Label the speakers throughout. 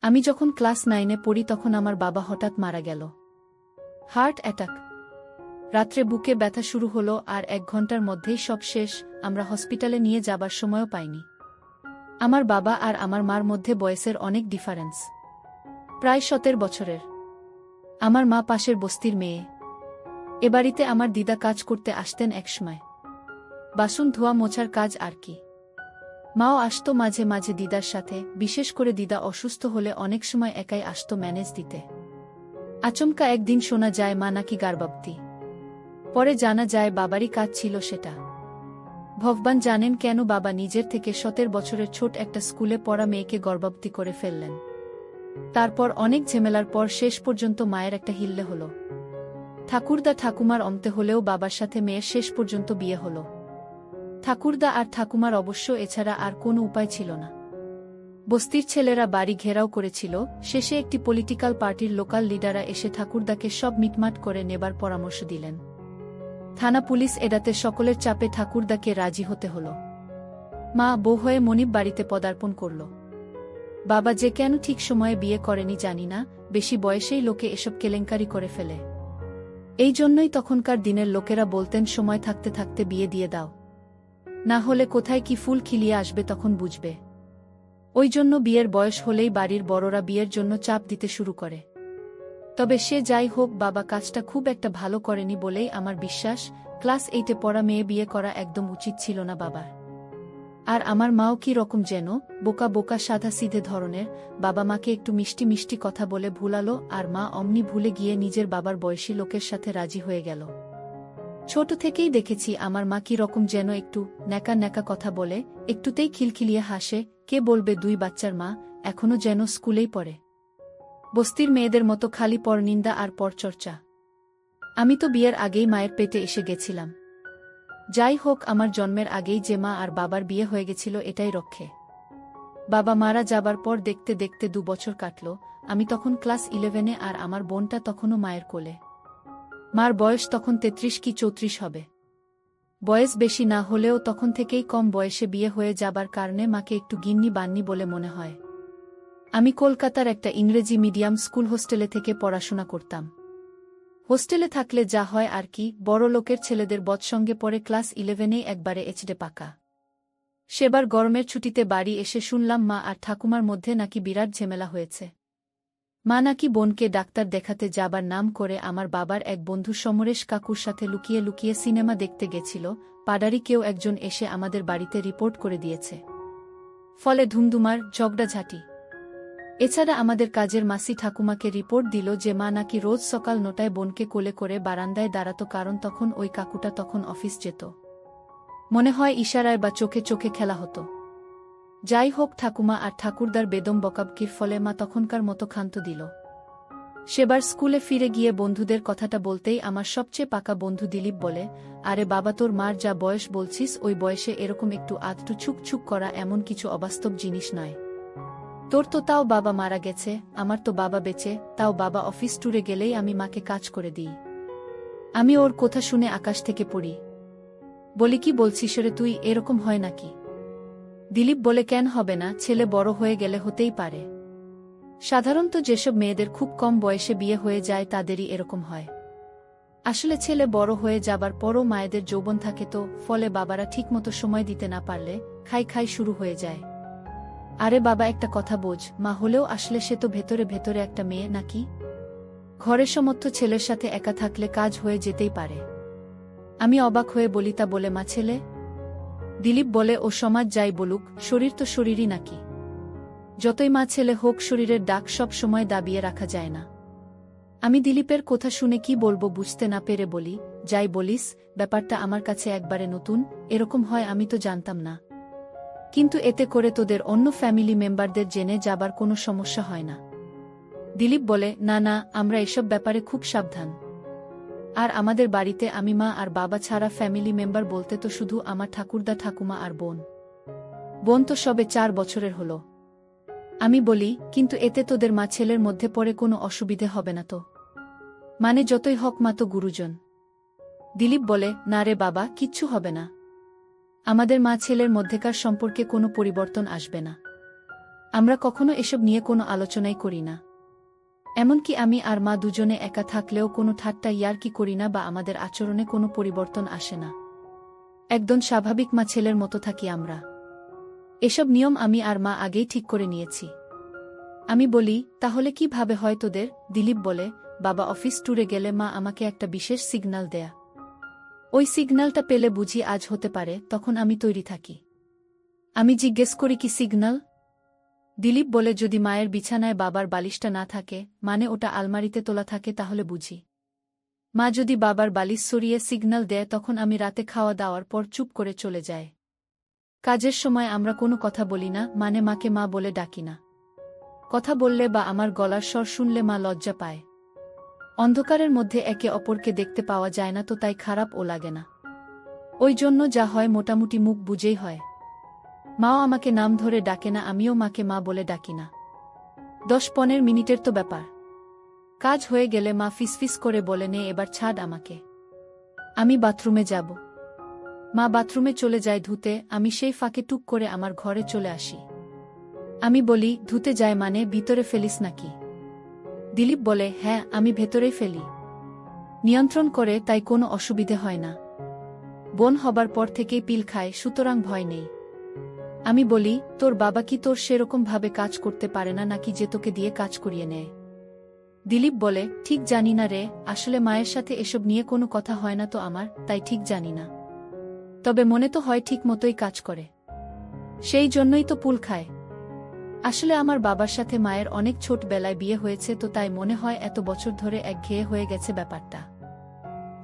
Speaker 1: আমি যখন ক্লাস 9-এ পড়ি তখন আমার বাবা হঠাৎ মারা গেল। Heart attack. রাত্রে বুকে ব্যথা শুরু হলো আর 1 ঘন্টার মধ্যেই সব শেষ। আমরা হসপিটালে নিয়ে যাবার সময়ও পাইনি। আমার বাবা আর আমার মার মধ্যে বয়সের অনেক ডিফারেন্স, প্রায় 17 বছরের। আমার মা পাশের বস্তির মেয়ে। এ বাড়িতে আমার দিদা কাজ করতে আসতেন একসময়, বাসন ধোয়া মোছার কাজ আর কি। মাও আসতো মাঝে মাঝে দিদার সাথে, বিশেষ করে দিদা অসুস্থ হলে অনেক সময় একাই আসতো ম্যানেজ দিতে। আচমকা একদিন শোনা যায় মা নাকি গার্ভবতী। পরে জানা যায় বাবারই কাজ ছিল সেটা। ভগবান জানেন কেন বাবা নিজের থেকে 17 বছরের ছোট একটা স্কুলে পড়া মেয়েকে গর্ভবতী করে ফেললেন। তারপর অনেক ঝামেলার পর শেষ পর্যন্ত মায়ের একটা হিল্লে হলো। ঠাকুরদা ঠাকুমার অন্তে হলেও বাবার সাথে মেয়ের শেষ পর্যন্ত বিয়ে হলো। ঠাকুরদা আর ঠাকুমার অবশ্য এছাড়া আর কোনো উপায় ছিল না। বস্তির ছেলেরা বাড়ি ঘেরাও করেছিল। শেষে একটি পলিটিক্যাল পার্টির লোকাল লিডাররা এসে ঠাকুরদাকে সব মিটমাট করে নেবার পরামর্শ দিলেন। থানা পুলিশ এড়াতে সকলের চাপে ঠাকুরদাকে রাজি হতে হলো। মা বউ হয়ে মনিব বাড়িতে পদার্পণ করল। বাবা যে কেন ঠিক সময়ে বিয়ে করেনি জানি না, বেশি বয়সেই লোকে এসব কেলেঙ্কারি করে ফেলে। এই জন্যই তখনকার দিনের লোকেরা বলতেন সময় থাকতে থাকতে বিয়ে দিয়ে দাও, না হলে কোথায় কি ফুল খিলিয়ে আসবে তখন বুঝবে। ওই জন্য বিয়ের বয়স হলেই বাড়ির বড়রা বিয়ের জন্য চাপ দিতে শুরু করে। তবে সে যাই হোক, বাবা কাজটা খুব একটা ভালো করেনি বলেই আমার বিশ্বাস। ক্লাস 8-এ পড়া মেয়ে বিয়ে করা একদম উচিত ছিল না বাবার। আর আমার মাও কি রকম যেন বোকা বোকা সাদা সিধে ধরনের। বাবা মাকে একটু মিষ্টি মিষ্টি কথা বলে ভুলালো আর মা অমনি ভুলে গিয়ে নিজের বাবার বয়সী লোকের সাথে রাজি হয়ে গেল। ছোট থেকেই দেখেছি আমার মা কি রকম যেন একটু ন্যাকা ন্যাকা কথা বলে, একটুতেই খিলখিলিয়ে হাসে। কে বলবে 2 বাচ্চার মা, এখনো যেন স্কুলেই পড়ে। বস্তির মেয়েদের মতো খালি পরনিন্দা আর পরচর্চা। আমি তো বিয়ের আগেই মায়ের পেটে এসে গেছিলাম। যাই হোক, আমার জন্মের আগেই যে মা আর বাবার বিয়ে হয়ে গেছিল এটাই রক্ষে। বাবা মারা যাবার পর দেখতে দেখতে 2 বছর কাটল। আমি তখন ক্লাস 11-এ আর আমার বোনটা তখনও মায়ের কোলে। মার বয়স তখন 33 কি 34 হবে। বয়স বেশি না হলেও তখন থেকেই কম বয়সে বিয়ে হয়ে যাবার কারণে মাকে একটু গিন্নি বান্নি বলে মনে হয়। আমি কলকাতার একটা ইংরেজি মিডিয়াম স্কুল হোস্টেলে থেকে পড়াশোনা করতাম। হোস্টেলে থাকলে যা হয় আর কি, বড় লোকের ছেলেদের বৎসঙ্গে পড়ে ক্লাস 11-এই একবারে এইচডি পাকা। সেবার গরমের ছুটিতে বাড়ি এসে শুনলাম মা আর ঠাকুমার মধ্যে নাকি বিরাট ঝামেলা হয়েছে। মা নাকি বোনকে ডাক্তার দেখাতে যাবার নাম করে আমার বাবার এক বন্ধু সমরেশ কাকুর সাথে লুকিয়ে লুকিয়ে সিনেমা দেখতে গেছিল। পাড়ারই কেউ একজন এসে আমাদের বাড়িতে রিপোর্ট করে দিয়েছে। ফলে ধুমধুমার ঝগড়াঝাঁটি। এছাড়া আমাদের কাজের মাসি ঠাকুমাকে রিপোর্ট দিল যে মা নাকি রোজ সকাল 9টায় বোনকে কোলে করে বারান্দায় দাঁড়াত, কারণ তখন ওই কাকুটা তখন অফিস যেত। মনে হয় ইশারায় বা চোখে চোখে খেলা হতো। যাই হোক, ঠাকুমা আর ঠাকুরদার বেদম বকাবকির ফলে মা তখনকার মতো ক্ষান্ত দিল। সেবার স্কুলে ফিরে গিয়ে বন্ধুদের কথাটা বলতেই আমার সবচেয়ে পাকা বন্ধু দিলীপ বলে, আরে বাবা, তোর মার যা বয়স বলছিস ওই বয়সে এরকম একটু আধটু ছুক করা এমন কিছু অবাস্তব জিনিস নয়। তোর তো তাও বাবা মারা গেছে, আমার তো বাবা বেঁচে, তাও বাবা অফিস ট্যুরে গেলেই আমি মাকে কাজ করে দিই। আমি ওর কথা শুনে আকাশ থেকে পড়ি। বলি, কি বলছিস রে তুই, এরকম হয় নাকি? দিলীপ বলে, কেন হবে না, ছেলে বড় হয়ে গেলে হতেই পারে। সাধারণত যেসব মেয়েদের খুব কম বয়সে বিয়ে হয়ে যায় তাদেরই এরকম হয়। আসলে ছেলে বড় হয়ে যাবার পরও মায়েদের যৌবন থাকে তো, ফলে বাবারা ঠিকমতো সময় দিতে না পারলে খাই খাই শুরু হয়ে যায়। আরে বাবা, একটা কথা বোঝ, মা হলেও আসলে সে তো ভেতরে ভেতরে একটা মেয়ে নাকি। ঘরে সমর্থ ছেলের সাথে একা থাকলে কাজ হয়ে যেতেই পারে। আমি অবাক হয়ে বলি, তা বলে মা ছেলে? দিলীপ বলে, ও সমাজ যাই বলুক, শরীর তো শরীরই নাকি। যতই মা ছেলে হোক, শরীরের ডাক সব সময় দাবিয়ে রাখা যায় না। আমি দিলীপের কথা শুনে কি বলবো বুঝতে না পেরে বলি, যাই বলিস, ব্যাপারটা আমার কাছে একবারে নতুন, এরকম হয় আমি তো জানতাম না। কিন্তু এতে করে তোদের অন্য ফ্যামিলি মেম্বারদের জেনে যাবার কোনো সমস্যা হয় না? দিলীপ বলে, না না, আমরা এসব ব্যাপারে খুব সাবধান। আর আমাদের বাড়িতে আমি মা আর বাবা ছাড়া ফ্যামিলি মেম্বার বলতে তো শুধু আমার ঠাকুরদা ঠাকুমা আর বোন। বোন তো সবে 4 বছরের হলো। আমি বলি, কিন্তু এতে তোদের মা ছেলের মধ্যে পড়ে কোনো অসুবিধে হবে না তো? মানে যতই হক মা তো গুরুজন। দিলীপ বলে, না রে বাবা, কিচ্ছু হবে না। আমাদের মা ছেলের মধ্যেকার সম্পর্কে কোনো পরিবর্তন আসবে না। আমরা কখনো এসব নিয়ে কোনো আলোচনাই করি না। এমনকি আমি আর মা দুজনে একা থাকলেও কোনো ঠাট্টা ইয়ার্কি করি না বা আমাদের আচরণে কোনো পরিবর্তন আসে না। একদম স্বাভাবিক মা ছেলের মতো থাকি আমরা। এসব নিয়ম আমি আর মা আগেই ঠিক করে নিয়েছি। আমি বলি, তাহলে কিভাবে হয় তোদের? দিলীপ বলে, বাবা অফিস ট্যুরে গেলে মা আমাকে একটা বিশেষ সিগন্যাল দেয়া। ওই সিগন্যালটা পেলে বুঝি আজ হতে পারে, তখন আমি তৈরি থাকি। আমি জিজ্ঞেস করি কি সিগন্যাল? দিলীপ বলে, যদি মায়ের বিছানায় বাবার বালিশটা না থাকে, মানে ওটা আলমারিতে তোলা থাকে, তাহলে বুঝি। মা যদি বাবার বালিশ সরিয়ে সিগন্যাল দেয়, তখন আমি রাতে খাওয়া দাওয়ার পর চুপ করে চলে যায়। কাজের সময় আমরা কোনো কথা বলি না, মানে মাকে মা বলে ডাকি না। কথা বললে বা আমার গলার স্বর শুনলে মা লজ্জা পায়। অন্ধকারের মধ্যে একে অপরকে দেখতে পাওয়া যায় না, তো তাই খারাপও লাগে না। ওই জন্য যা হয় মোটামুটি মুখ বুঝেই হয়। মাও আমাকে নাম ধরে ডাকে না, আমিও মাকে মা বলে ডাকি না। 10-15 মিনিটের তো ব্যাপার। কাজ হয়ে গেলে মা ফিসফিস করে বলে, নে এবার ছাড় আমাকে, আমি বাথরুমে যাব। মা বাথরুমে চলে যায় ধুতে, আমি সেই ফাঁকে টুক করে আমার ঘরে চলে আসি। আমি বলি, ধুতে যায় মানে ভিতরে ফেলিস নাকি? দিলীপ বলে, হ্যাঁ, আমি ভেতরেই ফেলি। নিয়ন্ত্রণ করে, তাই কোনো অসুবিধে হয় না। বোন হবার পর থেকেই পিল খায়, সুতরাং ভয় নেই। আমি বলি, তোর বাবা কি তোর সেরকমভাবে কাজ করতে পারে না, নাকি যে তোকে দিয়ে কাজ করিয়ে নেয়? দিলীপ বলে, ঠিক জানি না রে, আসলে মায়ের সাথে এসব নিয়ে কোনো কথা হয় না তো আমার, তাই ঠিক জানি না। তবে মনে তো হয় ঠিক মতোই কাজ করে। সেই জন্যই তো পুল খায়। আসলে আমার বাবার সাথে মায়ের অনেক ছোটবেলায় বিয়ে হয়েছে, তো তাই মনে হয় এত বছর ধরে একঘেয়ে হয়ে গেছে ব্যাপারটা।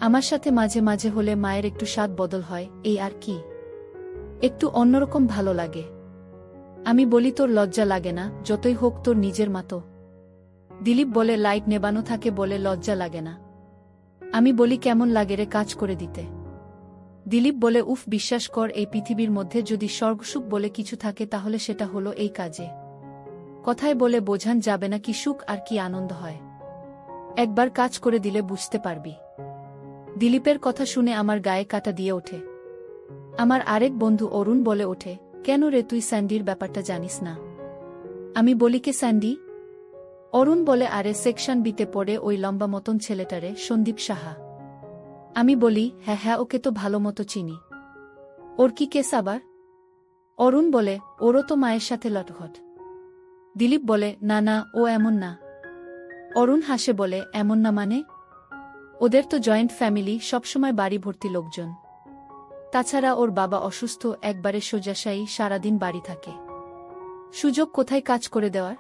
Speaker 1: আমার সাথে মাঝে মাঝে হলে মায়ের একটু স্বাদ বদল হয়, এই আর কি। একটু অন্যরকম ভালো লাগে। আমি বলি, তোর লজ্জা লাগে না? যতই হোক তোর নিজের মা তো। দিলীপ বলে, লাইট নেবানো থাকে বলে লজ্জা লাগে না। আমি বলি, কেমন লাগে রে কাজ করে দিতে? দিলীপ বলে, উফ, বিশ্বাস কর, এই পৃথিবীর মধ্যে যদি স্বর্গসুখ বলে কিছু থাকে তাহলে সেটা হলো এই কাজে। কথায় বলে বোঝান যাবে না কি সুখ আর কি আনন্দ হয়। একবার কাজ করে দিলে বুঝতে পারবি। দিলীপের কথা শুনে আমার গায়ে কাঁটা দিয়ে ওঠে। আমার আরেক বন্ধু অরুণ বলে ওঠে, কেন রে, তুই স্যান্ডির ব্যাপারটা জানিস না? আমি বলি, কে স্যান্ডি? অরুণ বলে, আরে সেকশন বিতে পড়ে ওই লম্বা মতন ছেলেটারে, সন্দীপ সাহা। আমি বলি, হ্যাঁ হ্যাঁ, ওকে তো ভালো মতো চিনি। ওর কি কেস আবার? অরুণ বলে, ওরও তো মায়ের সাথে লটঘট। দিলীপ বলে, না না, ও এমন না। অরুণ হাসে বলে, এমন না মানে? ওদের তো জয়েন্ট ফ্যামিলি, সবসময় বাড়ি ভর্তি লোকজন। তাছাড়া ওর বাবা অসুস্থ, একবারে শয্যাশায়ী, সারাদিন বাড়ি থাকে। সুযোগ কোথায় কাজ করে দেওয়ার?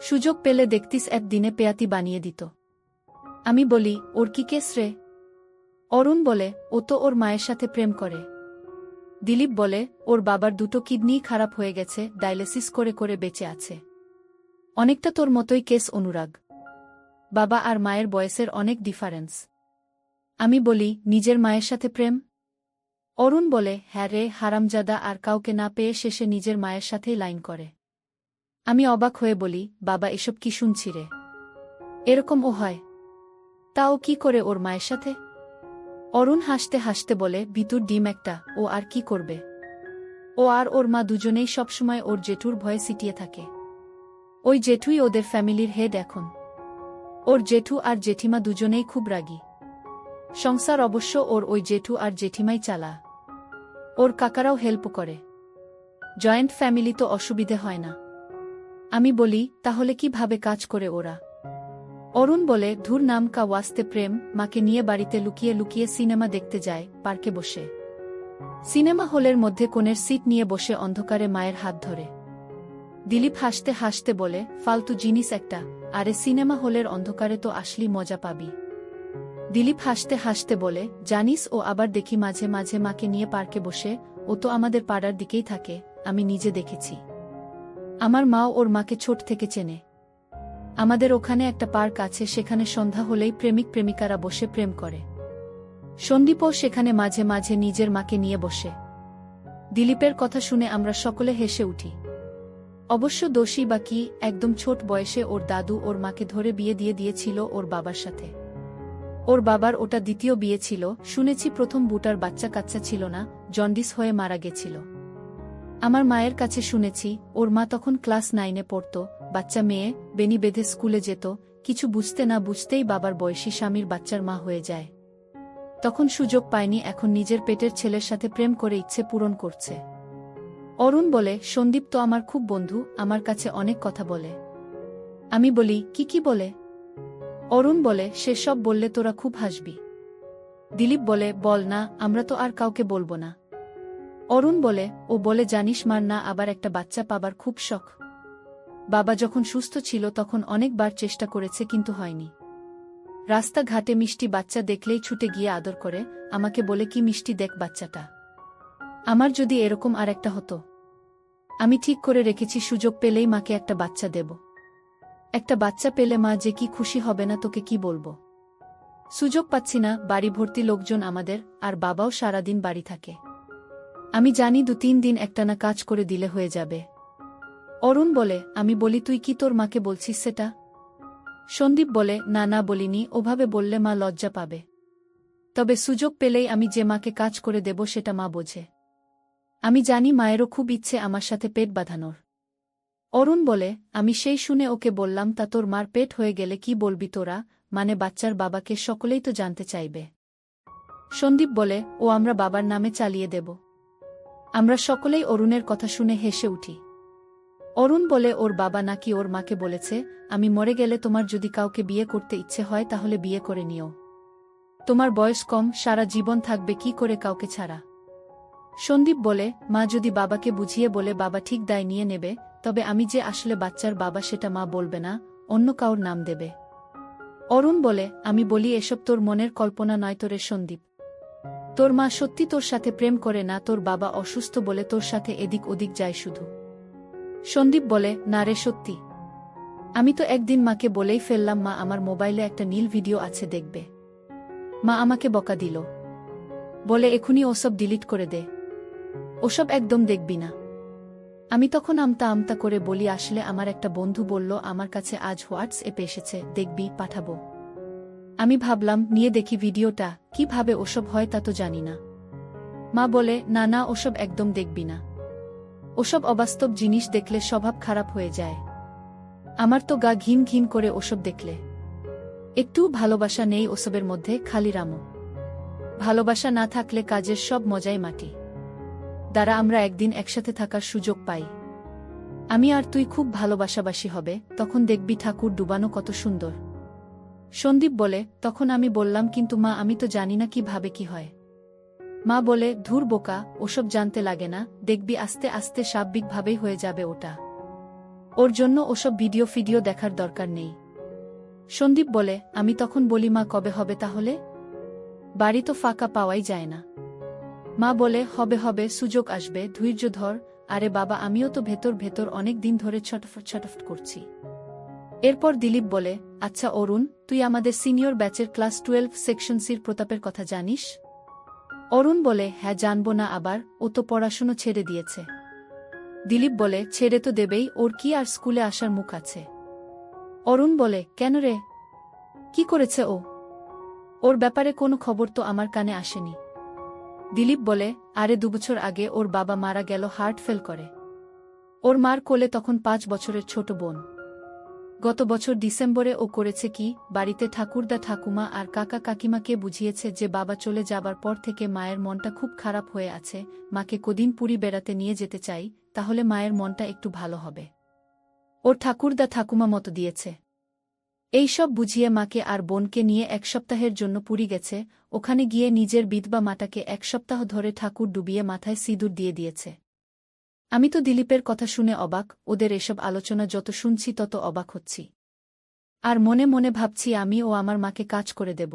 Speaker 1: সুযোগ পেলে দেখতিস একদিনে পেয়াতি বানিয়ে দিত। আমি বলি, ওর কি কেস রে? অরুণ বলে, ও তো ওর মায়ের সাথে প্রেম করে। দিলীপ বলে, ওর বাবার দুটো কিডনিই খারাপ হয়ে গেছে, ডায়ালিসিস করে করে বেঁচে আছে। অনেকটা তোর মতোই কেস অনুরাগ। বাবা আর মায়ের বয়সের অনেক ডিফারেন্স। আমি বলি, নিজের মায়ের সাথে প্রেম? অরুণ বলে, হ্যাঁ রে, হারামজাদা, আর কাউকে না পেয়ে শেষে নিজের মায়ের সাথেই লাইন করে। আমি অবাক হয়ে বলি, বাবা, এসব কি শুনছি রে? এরকম ও হয়? তাও কি করে ওর মায়ের সাথে? অরুণ হাসতে হাসতে বলে, ভিতুর ডিম একটা, ও আর কি করবে? ও আর ওর মা দুজনেই সবসময় ওর জেঠুর ভয়ে সিটিয়ে থাকে। ওই জেঠুই ওদের ফ্যামিলির হেড এখন। ওর জেঠু আর জেঠিমা দুজনেই খুব রাগী। সংসার অবশ্য ওর ওই জেঠু আর জেঠিমাই চালা। ওর কাকারাও হেল্প করে। জয়েন্ট ফ্যামিলি তো অসুবিধে হয় না। আমি বলি, তাহলে কিভাবে কাজ করে ওরা? অরুণ বলে, ধুর, নাম কা ওয়াস্তে প্রেম। মাকে নিয়ে বাড়িতে লুকিয়ে লুকিয়ে সিনেমা দেখতে যায়, পার্কে বসে। সিনেমা হলের মধ্যে কোণের সিট নিয়ে বসে অন্ধকারে মায়ের হাত ধরে। দিলীপ হাসতে হাসতে বলে, ফালতু জিনিস একটা, আরে সিনেমা হলের অন্ধকারে তো আসলি মজা পাবি। দিলীপ হাসতে হাসতে বলে, জানিস, ও আবার দেখি মাঝে মাঝে মাকে নিয়ে পার্কে বসে। ও তো আমাদের পাড়ার দিকেই থাকে, আমি নিজে দেখেছি। আমার মাও ওর মাকে ছোট থেকে চেনে। আমাদের ওখানে একটা পার্ক আছে, সেখানে সন্ধ্যা হলেই প্রেমিক প্রেমিকারা বসে প্রেম করে। সন্দীপও সেখানে মাঝে মাঝে নিজের মাকে নিয়ে বসে। দিলীপের কথা শুনে আমরা সকলে হেসে উঠি। অবশ্য দোষী বা কি, একদম ছোট বয়সে ওর দাদু ওর মাকে ধরে বিয়ে দিয়ে দিয়েছিল ওর বাবার সাথে। ওর বাবার ওটা দ্বিতীয় বিয়ে ছিল, শুনেছি প্রথম বুটার বাচ্চা কাচ্চা ছিল না, জন্ডিস হয়ে মারা গেছিল। আমার মায়ের কাছে শুনেছি ওর মা তখন ক্লাস 9-এ পড়ত, বাচ্চা মেয়ে, বেনি বেঁধে স্কুলে যেত, কিছু বুঝতে না বুঝতেই বাবার বয়সী স্বামীর বাচ্চার মা হয়ে যায়। তখন সুযোগ পায়নি, এখন নিজের পেটের ছেলের সাথে প্রেম করে ইচ্ছে পূরণ করছে। অরুণ বলে, সন্দীপ তো আমার খুব বন্ধু, আমার কাছে অনেক কথা বলে। আমি বলি, কি বলে? অরুণ বলে, সে সব বললে তোরা খুব হাসবি। দিলীপ বলে, বল না, আমরা তো আর কাউকে বলবো না। অরুণ বলে, ও বলে জানিস মার না আবার একটা বাচ্চা পাবার খুব শখ। বাবা যখন সুস্থ ছিল তখন অনেকবার চেষ্টা করেছে কিন্তু হয়নি। রাস্তাঘাটে মিষ্টি বাচ্চা দেখলেই ছুটে গিয়ে আদর করে, আমাকে বলে কি মিষ্টি দেখ বাচ্চাটা। আমার যদি এরকম আর একটা হতো। আমি ঠিক করে রেখেছি সুযোগ পেলেই মাকে একটা বাচ্চা দেব। একটা বাচ্চা পেলে মা যে কি খুশি হবে না তোকে কি বলবো। সুযোগ পাচ্ছি না, বাড়ি ভর্তি লোকজন আমাদের, আর বাবাও সারাদিন বাড়ি থাকে। আমি জানি 2-3 দিন একটানা কাজ করে দিলে হয়ে যাবে। অরুণ বলে, আমি বলি তুই কি তোর মাকে বলছিস সেটা? সন্দীপ বলে, না না বলিনি, ওভাবে বললে মা লজ্জা পাবে। তবে সুযোগ পেলেই আমি যে মাকে কাজ করে দেব সেটা মা বোঝে। আমি জানি মায়েরও খুব ইচ্ছে আমার সাথে পেট বাঁধানোর। অরুণ বলে, আমি সেই শুনে ওকে বললাম, তা তোর মার পেট হয়ে গেলে কি বলবি তোরা, মানে বাচ্চার বাবাকে সকলেই তো জানতে চাইবে। সন্দীপ বলে, ও আমরা বাবার নামে চালিয়ে দেব। আমরা সকলেই অরুণের কথা শুনে হেসে উঠি। অরুণ বলে, ওর বাবা নাকি ওর মাকে বলেছে, আমি মরে গেলে তোমার যদি কাউকে বিয়ে করতে ইচ্ছে হয় তাহলে বিয়ে করে নিও। তোমার বয়স কম, সারা জীবন থাকবে কি করে কাউকে ছাড়া। সন্দীপ বলে, মা যদি বাবাকে বুঝিয়ে বলে বাবা ঠিক দায় নিয়ে নেবে, তবে আমি যে আসলে বাচ্চার বাবা সেটা মা বলবে না, অন্য কাউর নাম দেবে। অরুণ বলে, আমি বলি এসব তোর মনের কল্পনা নয় তোরে সন্দীপ। তোর মা সত্যি তোর সাথে প্রেম করে না, তোর বাবা অসুস্থ বলে তোর সাথে এদিক ওদিক যায় শুধু। সন্দীপ বলে, না রে সত্যি। আমি তো একদিন মাকে বলেই ফেললাম, মা আমার মোবাইলে একটা নীল ভিডিও আছে দেখবে। মা আমাকে বকা দিল, বলে এখুনি ওসব ডিলিট করে দে, ওসব একদম দেখবি না। আমি তখন আমতা আমতা করে বলি, আসলে আমার একটা বন্ধু বলল আমার কাছে আজ হোয়াটসঅ্যাপে এসেছে, দেখবি, পাঠাবো। আমি ভাবলাম নিয়ে দেখি ভিডিওটা, কিভাবে ওসব হয় তা তো জানি না। মা বলে, না না ওসব একদম দেখবি না, ওসব অবাস্তব জিনিস দেখলে স্বভাব খারাপ হয়ে যায়। আমার তো গা ঘিন ঘিন করে ওসব দেখলে। একটু ভালোবাসা নেই ওসবের মধ্যে, খালি রামো। ভালোবাসা না থাকলে কাজের সব মজাই মাটি। দ্বারা আমরা একদিন একসাথে থাকার সুযোগ পাই। আমি আর তুই খুব ভালোবাসাবাসী হবে, তখন দেখবি ঠাকুর ডুবানো কত সুন্দর। সন্দীপ বলে, তখন আমি বললাম, কিন্তু মা আমি তো জানি না কিভাবে কি হয়। মা বলে, ধুর বোকা, ওসব জানতে লাগে না, দেখবি আস্তে আস্তে স্বাভাবিকভাবেই হয়ে যাবে ওটা। ওর জন্য ওসব ভিডিও দেখার দরকার নেই। সন্দীপ বলে, আমি তখন বলি, মা কবে হবে তাহলে? বাড়ি তো ফাঁকা পাওয়াই যায় না। মা বলে, হবে, সুযোগ আসবে, ধৈর্য ধর। আরে বাবা, আমিও তো ভেতর ভেতর অনেক দিন ধরে ছটফট করছি। এরপর দিলীপ বলে, আচ্ছা অরুণ, তুই আমাদের সিনিয়র ব্যাচের ক্লাস 12 সেকশন সির প্রতাপের কথা জানিস? অরুণ বলে, হ্যাঁ জানবো না আবার, ও তো পড়াশুনো ছেড়ে দিয়েছে। দিলীপ বলে, ছেড়ে তো দেবেই, ওর কি আর স্কুলে আসার মুখ আছে? অরুণ বলে, কেন রে, কি করেছে ও? ওর ব্যাপারে কোনো খবর তো আমার কানে আসেনি। দিলীপ বলে, আরে 2 বছর আগে ওর বাবা মারা গেল, হার্ট ফেল করে। ওর মার কোলে তখন 5 বছরের ছোট বোন। গত বছর ডিসেম্বরে ও করেছে কি, বাড়িতে ঠাকুরদা ঠাকুমা আর কাকা কাকিমাকে বুঝিয়েছে যে বাবা চলে যাবার পর থেকে মায়ের মনটা খুব খারাপ হয়ে আছে, মাকে কদিন পুরী বেড়াতে নিয়ে যেতে চাই, তাহলে মায়ের মনটা একটু ভালো হবে। ওর ঠাকুরদা ঠাকুমা মতো দিয়েছে। এই সব বুঝিয়ে মাকে আর বোনকে নিয়ে 1 সপ্তাহের জন্য পুরী গেছে, ওখানে গিয়ে নিজের বিধবা মাটাকে 1 সপ্তাহ ধরে ঠাকুর ডুবিয়ে মাথায় সিঁদুর দিয়ে দিয়েছে। আমি তো দিলীপের কথা শুনে অবাক, ওদের এসব আলোচনা যত শুনছি তত অবাক হচ্ছি। আর মনে মনে ভাবছি আমি ও আমার মাকে কাজ করে দেব।